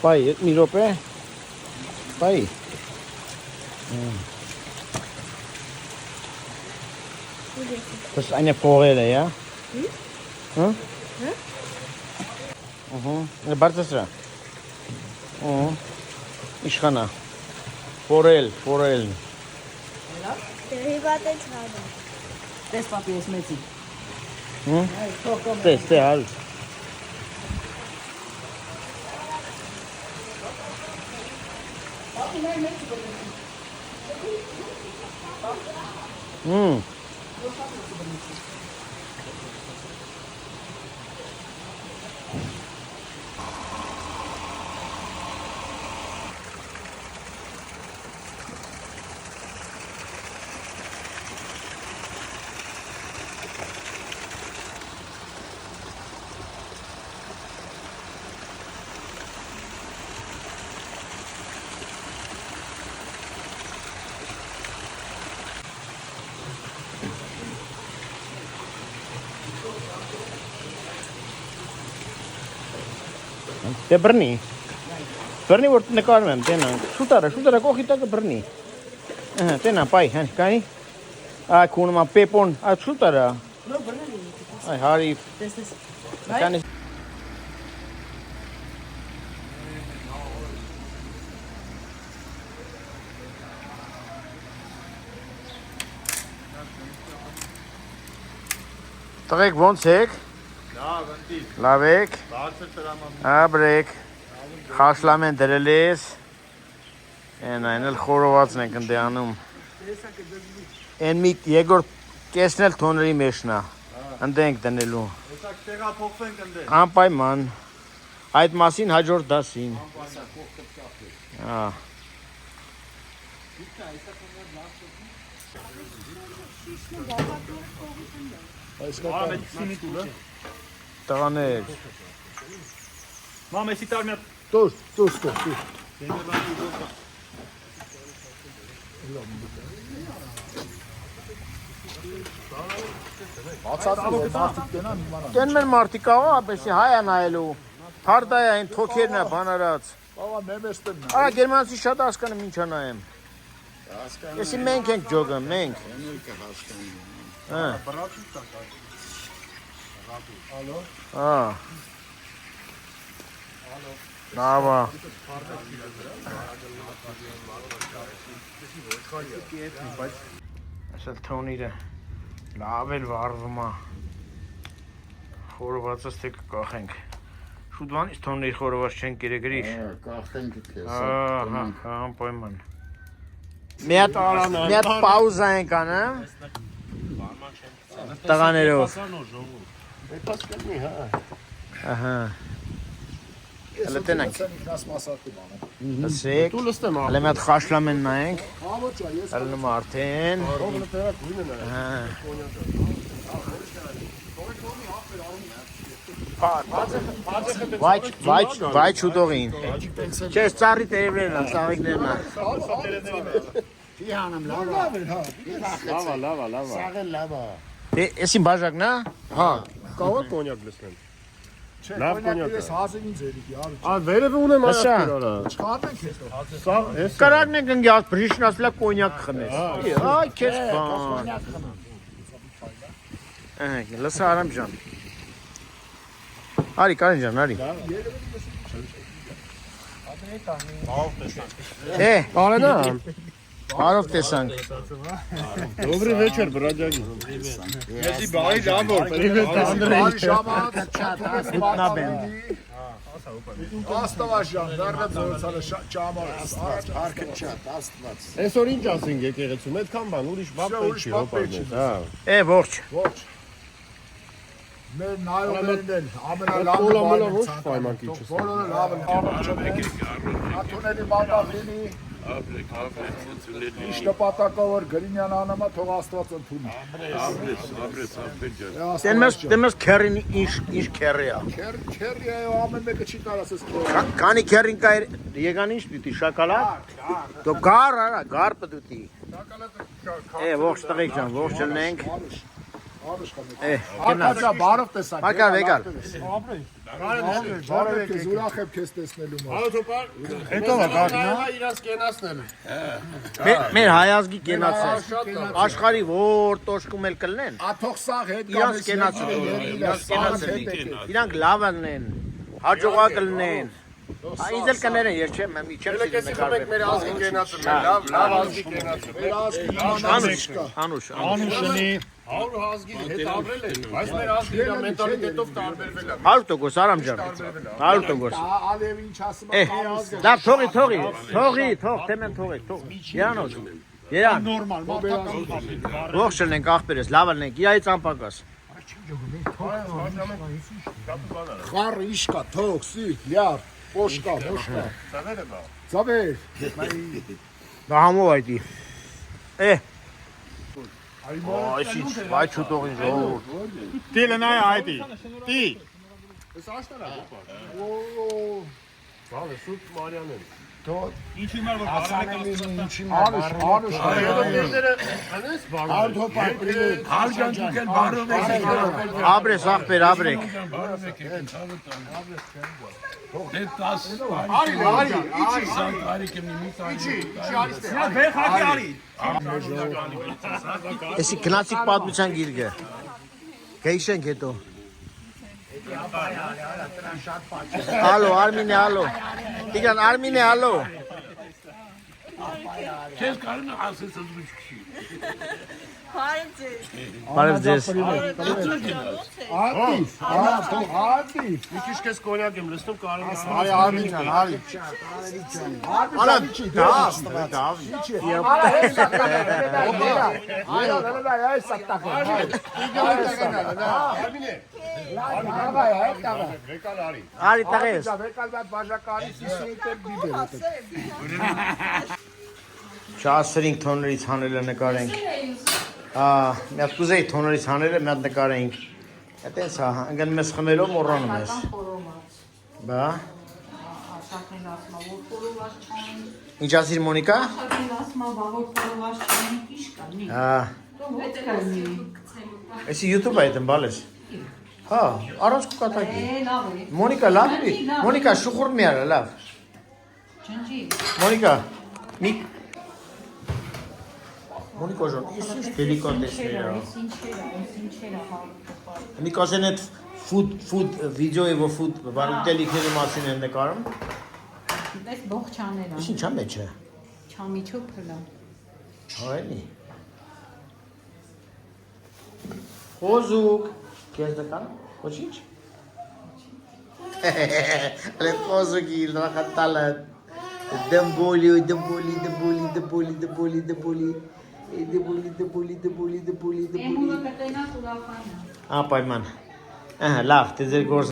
Πάει, մի րոպե։ Πάει։ Das ist eine Forelle, ja? Hm? Eine Barzasra. Ishkhana. Forel. Test papi es Messi. Teste alt. Te brni. Brni wordt in de karmen, tena. Shootara kochi tak brni. Tena pai, kani. Koen maar pepon. Shootara. No, brni. Ai Harif. This is. Kani. Tarek Wonsek. Lavek. Abrek. Խաշլամեն դրել ես են այն էլ խորովածն ենք ընդ անում են մի երկրորդ կեսն էլ թոների մեջնա ընդ ենք դնելու անպայման այդ մասին հաջորդ դասին տղաներ Մամ, էսի տար մի հատ Dur. Դեն մեր մարդիկ աղա ապեսի հայ է նայելու Հարդայ այն թոքերն է բանարած Արա գերմանցի շատ հասկանում ինչ անայեմ Եսի մենք ենք ջոգը, մենք Լավա Ասել թոնիրը լավ էլ վարվում է խորովածս թե կկախենք շուտվանից թոնների խորոված չենք երեգրիշ Կախենք քեզ անպայման մի հատ պաուզա ենք անեմ տղաներով ահա Հələ տենենք Լսեք Հələ մի հատ խաշլամեն նայենք Հəլնում արդեն Վայ չուտողին Չես ծարի տերևներն ա, ծաղիկներն ա Լավա Եսին բաժակն ա Հա, կավա կոնյակ լսնեմ Լավ կոնյակ Ես հազին ձերիկի վերևը ունեմ Ասա Չկատենք ես Սա, ես Կարակն ենք ընգյաց բրիշնաս վլա կոնյակ խնես Այ կես բան Լսա արամ ժան Արի կարին ժան, արի Արենա Արով տեսանք Добрый вечер, бродяги Եզի բարի լավ որ Աստավաշան, դարնա ձորցալը ճամար Հարկը չատ, աստված Այսօր ինչ ասենք եկեղեցում, այդքան բան, ուրիշ բապ պետք չի Ողջ Մեր նայողներն էլ ամենալավը Մոլա ոչ պայմանկիչս Բոլորը լավը Ատուների մատաղինի Ինչ նպատակավոր գրինյան անամա թող աստված ընդունի Դեմես քերին ինչ քերի է Քերի է ամեն մեկը չի կարասես Քանի քերին կայր եկան ինչ պիտի շոկոլադ Դու գար արա գար պետք է ողջ տղեկ ջան, ողջ ելնենք։ Արիշ կամի։ Գնաց։ Ակացա բարով տեսակ։ Մարկա վեկալ։ Բարով եք ուրախ եմ քեզ տեսնելու մոտ։ Հետո է գարնա։ Իրաց կենացնել։ Մեր հայազգի կենացած։ Աշխարի որ տոշկում էլ կլնեն։ Աթող սաղ հետ Իրանց կենացած։ Իրանք լավ են, հաջողակ կլնեն։ Ինձ էլ կներեն, ես չեմ, իչեմ սիրում նկարվել։ Մեր ազգի կենացել, լավ ազգի կենացել։ Անուշ։ Անուշնի 100 ազգի հետ ապրել են, բայց մեր ազգի իր մենտալիտետով տարբերվել է։ 100% Արամ ջան։ 100%։ Ալև ինչ ասում է։ Լավ, թողի, թող, թե մեն թողեք, թող։ Երանոց։ Երան։ նորմալ մարտական։ Ողջ ելնենք աղբերս, լավ ելնենք, իրայից անպակաս։ Խառ իշկա, թող, սի, լյար, պոշկա։ Ծավեր։ Դա համով այդի։ Այսինչ, վայ չուտողին ժողովուրդ։ Տիլը նայ այդի։ Տի։ Բանը սուտ Մարիան են։ Ինչի մար որ Անուշ։ Արդոպար Աբրես, աղբեր, աբրեք։ Էսի կնացիկ պատմության գիրգը։ Գեյշենք հետո։ Ալո, Արմինե, ալո։ Տիգրան, Արմինե, ալո։ Քեզ կարում է ասես դու քիշի։ Բարև ձեզ։ Ատի։ Մի քիչ քեզ կոնյակ եմ լցնում կարում ես։ Այ Արմին ջան, արի։ Արա, Արի տղես։ Չասրինք թոներից հանելը նկարենք։ Մի հատ կուզեի թոներից հանելը, մի հատ նկարենք։ Այդպես հա, ընկան մեզ խմելով մոռանում ես։ Բա։ Ինչ ասիր Մոնիկա։ Էսի YouTube այդ եմ բալես։ Հա, առանց կուկատակի։ Մոնիկա լավ է։ Մոնիկա շուխուր մի արա, լավ։ Մոնիկա, մի Մոնիկա ջան, ինչ դելիկատեսներ է։ Մի կասեն այդ food վիդեոյը որ food բարուտելիքների մասին են նկարում։ Այս բողջաները։ Ինչ է մեջը։ Չամիչո փլա։ Հայնի։ Խոզուկ։ Քեզ նկար։ Ոչինչ։ Ալե խոզուկի լախատալը։ Դեմբոլի։ Պայման։ Լավ, դե ձեր գործ։